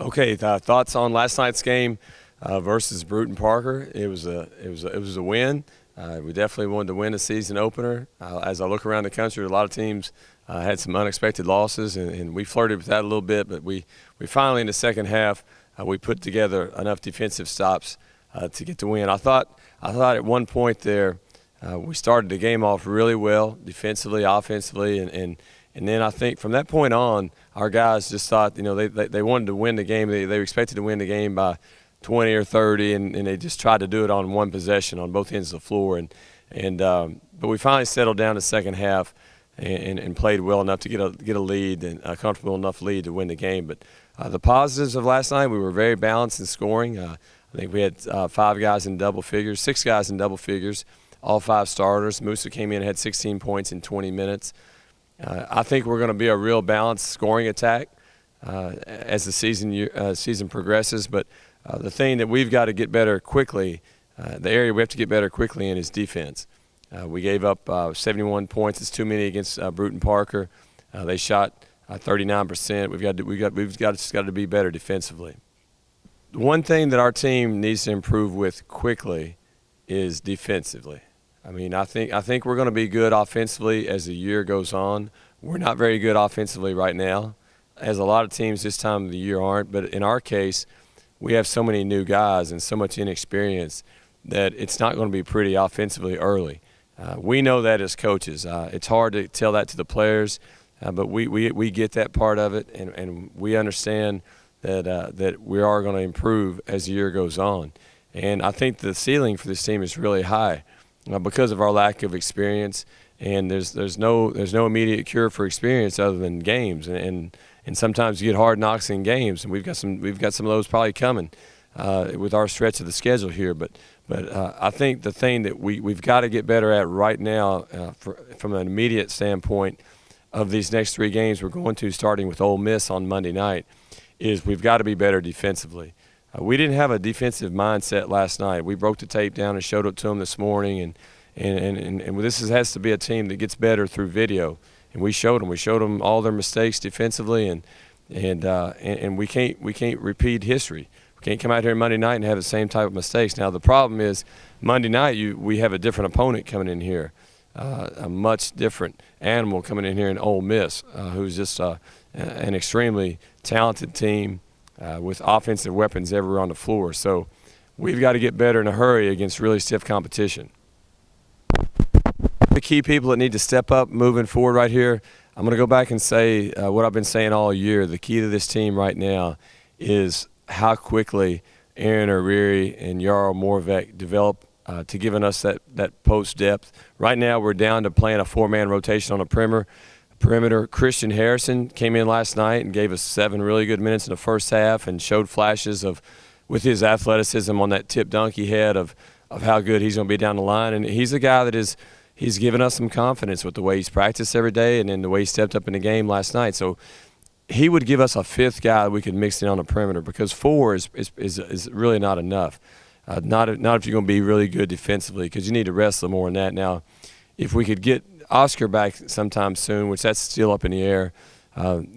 Okay, thoughts on last night's game versus Brewton-Parker. It was a win. We definitely wanted to win the season opener. As I look around the country, a lot of teams had some unexpected losses, and we flirted with that a little bit. But we finally, in the second half, we put together enough defensive stops to get the win. I thought at one point there we started the game off really well defensively, offensively, and then I think from that point on, our guys just thought, they wanted to win the game. They expected to win the game by 20 or 30, and they just tried to do it on one possession on both ends of the floor. But we finally settled down the second half and played well enough to get a lead, and a comfortable enough lead to win the game. But the positives of last night, we were very balanced in scoring. I think we had 5 guys in double figures, 6 guys in double figures, all 5 starters. Musa came in and had 16 points in 20 minutes. I think we're going to be a real balanced scoring attack as the season progresses. But the thing that we've got to get better quickly, the area we have to get better quickly in is defense. We gave up 71 points. It's too many against Brewton-Parker. They shot 39%. We've got to be better defensively. The one thing that our team needs to improve with quickly is defensively. I mean, I think we're going to be good offensively as the year goes on. We're not very good offensively right now, as a lot of teams this time of the year aren't. But in our case, we have so many new guys and so much inexperience that it's not going to be pretty offensively early. We know that as coaches. It's hard to tell that to the players, but we get that part of it, and we understand that we are going to improve as the year goes on. And I think the ceiling for this team is really high. Because of our lack of experience, and there's no immediate cure for experience other than games, and sometimes you get hard knocks in games, and we've got some of those probably coming with our stretch of the schedule here. But I think the thing that we've got to get better at right now, from an immediate standpoint of these next 3 games we're going to, starting with Ole Miss on Monday night, is we've got to be better defensively. We didn't have a defensive mindset last night. We broke the tape down and showed it to them this morning, and this has to be a team that gets better through video. And we showed them all their mistakes defensively, and we can't repeat history. We can't come out here Monday night and have the same type of mistakes. Now the problem is Monday night we have a different opponent coming in here, a much different animal coming in here in Ole Miss, who's just an extremely talented team. With offensive weapons everywhere on the floor. So we've got to get better in a hurry against really stiff competition. The key people that need to step up moving forward right here, I'm going to go back and say what I've been saying all year. The key to this team right now is how quickly Aaron O'Reary and Jarl Morvek develop to giving us that post depth. Right now we're down to playing a 4-man rotation on the perimeter. Christian Harrison came in last night and gave us 7 really good minutes in the first half and showed flashes with his athleticism on that tip dunk he had of how good he's going to be down the line. And he's a guy that he's given us some confidence with the way he's practiced every day and then the way he stepped up in the game last night. So he would give us a 5th guy that we could mix in on the perimeter, because 4 is really not enough. Not if you're going to be really good defensively, because you need to wrestle more than that. Now, if we could get Oscar back sometime soon, which that's still up in the air,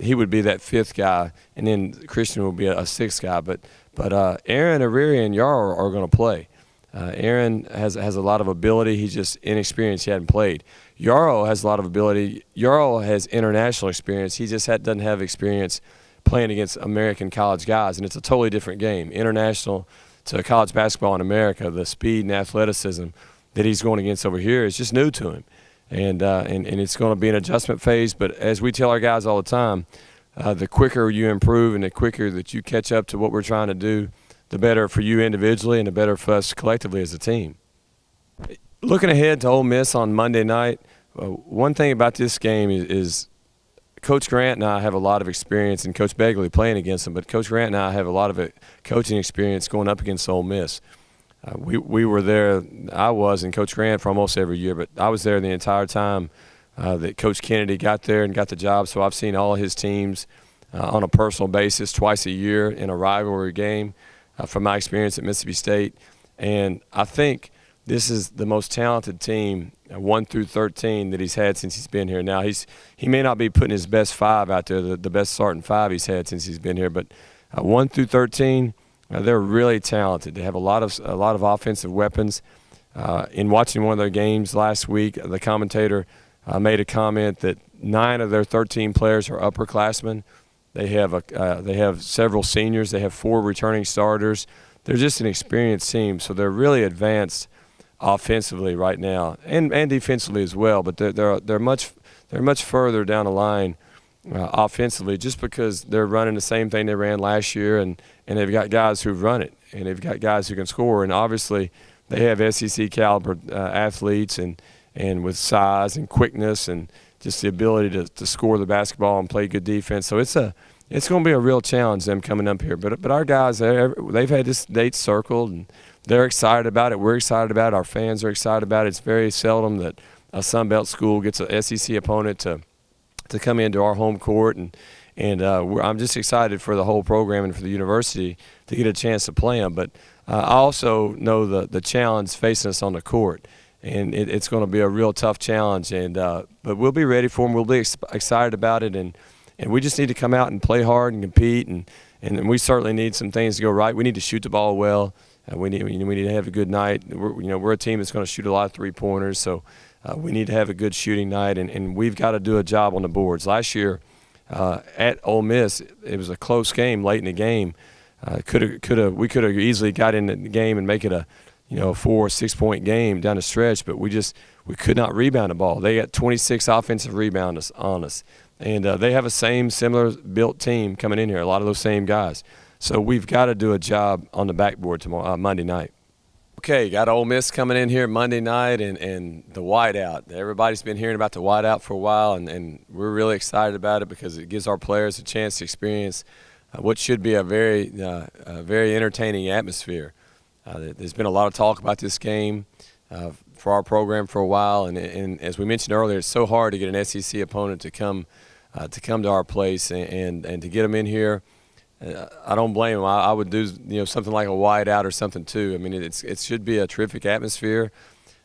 he would be that 5th guy, and then Christian will be a 6th guy. But Aaron, O'Reary, and Jarl are going to play. Aaron has a lot of ability. He's just inexperienced. He hadn't played. Jarl has a lot of ability. Jarl has international experience. He just doesn't have experience playing against American college guys, and it's a totally different game. International to college basketball in America, the speed and athleticism that he's going against over here is just new to him. And it's going to be an adjustment phase. But as we tell our guys all the time, the quicker you improve and the quicker that you catch up to what we're trying to do, the better for you individually and the better for us collectively as a team. Looking ahead to Ole Miss on Monday night, one thing about this game is Coach Grant and I have a lot of experience, and Coach Begley playing against them, but Coach Grant and I have a lot of coaching experience going up against Ole Miss. We were there, I was, and Coach Grant for almost every year, but I was there the entire time that Coach Kennedy got there and got the job. So I've seen all his teams on a personal basis twice a year in a rivalry game from my experience at Mississippi State. And I think this is the most talented team, 1 through 13, that he's had since he's been here. Now, he may not be putting his best 5 out there, the best starting 5 he's had since he's been here, but 1 through 13, they're really talented. They have a lot of offensive weapons. In watching one of their games last week, the commentator made a comment that 9 of their 13 players are upperclassmen. They have several seniors. They have 4 returning starters. They're just an experienced team, so they're really advanced offensively right now, and defensively as well. But they're much further down the line offensively, just because they're running the same thing they ran last year, and they've got guys who've run it, and they've got guys who can score, and obviously they have SEC caliber athletes and with size and quickness and just the ability to score the basketball and play good defense. So it's going to be a real challenge, them coming up here. But our guys, they've had this date circled, and they're excited about it. We're excited about it. Our fans are excited about it. It's very seldom that a Sun Belt school gets an SEC opponent to come into our home court, and I'm just excited for the whole program and for the university to get a chance to play them. But I also know the challenge facing us on the court, and it's going to be a real tough challenge. But we'll be ready for them. We'll be excited about it, and we just need to come out and play hard and compete, and we certainly need some things to go right. We need to shoot the ball well. We need to have a good night. We're a team that's going to shoot a lot of three-pointers, so we need to have a good shooting night, and we've got to do a job on the boards. Last year at Ole Miss, it was a close game late in the game. We could have easily got in the game and make it a 4 or 6 point game down the stretch, but we could not rebound the ball. They got 26 offensive rebounds on us, and they have a similar built team coming in here. A lot of those same guys. So we've got to do a job on the backboard tomorrow, Monday night. Okay, got Ole Miss coming in here Monday night, and the whiteout. Everybody's been hearing about the whiteout for a while, and we're really excited about it because it gives our players a chance to experience what should be a very entertaining atmosphere. There's been a lot of talk about this game for our program for a while, and as we mentioned earlier, it's so hard to get an SEC opponent to come to our place and to get them in here. I don't blame them. I would do something like a whiteout or something too. I mean, it should be a terrific atmosphere.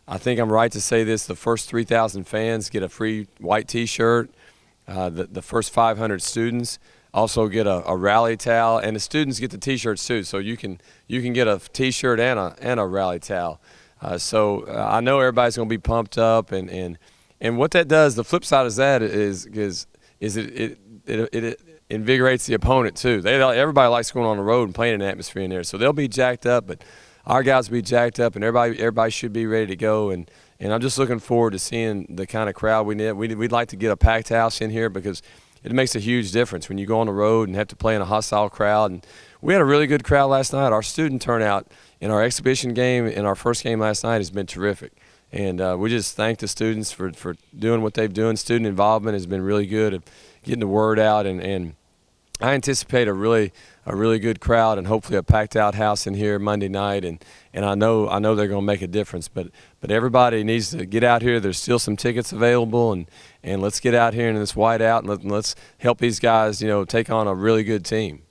I think I'm right to say this: the first 3,000 fans get a free white T-shirt. The first 500 students also get a rally towel, and the students get the T-shirts too. So you can get a T-shirt and a rally towel. So I know everybody's going to be pumped up, and what that does, the flip side of that is it invigorates the opponent too. Everybody likes going on the road and playing an atmosphere in there, so they'll be jacked up. But our guys will be jacked up, and everybody should be ready to go. And I'm just looking forward to seeing the kind of crowd we need. We'd like to get a packed house in here because it makes a huge difference when you go on the road and have to play in a hostile crowd. And we had a really good crowd last night. Our student turnout in our exhibition game, in our first game last night, has been terrific. And we just thank the students for doing what they've done. Student involvement has been really good at getting the word out, and I anticipate a really good crowd and hopefully a packed out house in here Monday night, and I know they're going to make a difference. But everybody needs to get out here. There's still some tickets available, and let's get out here in this whiteout and let's help these guys take on a really good team.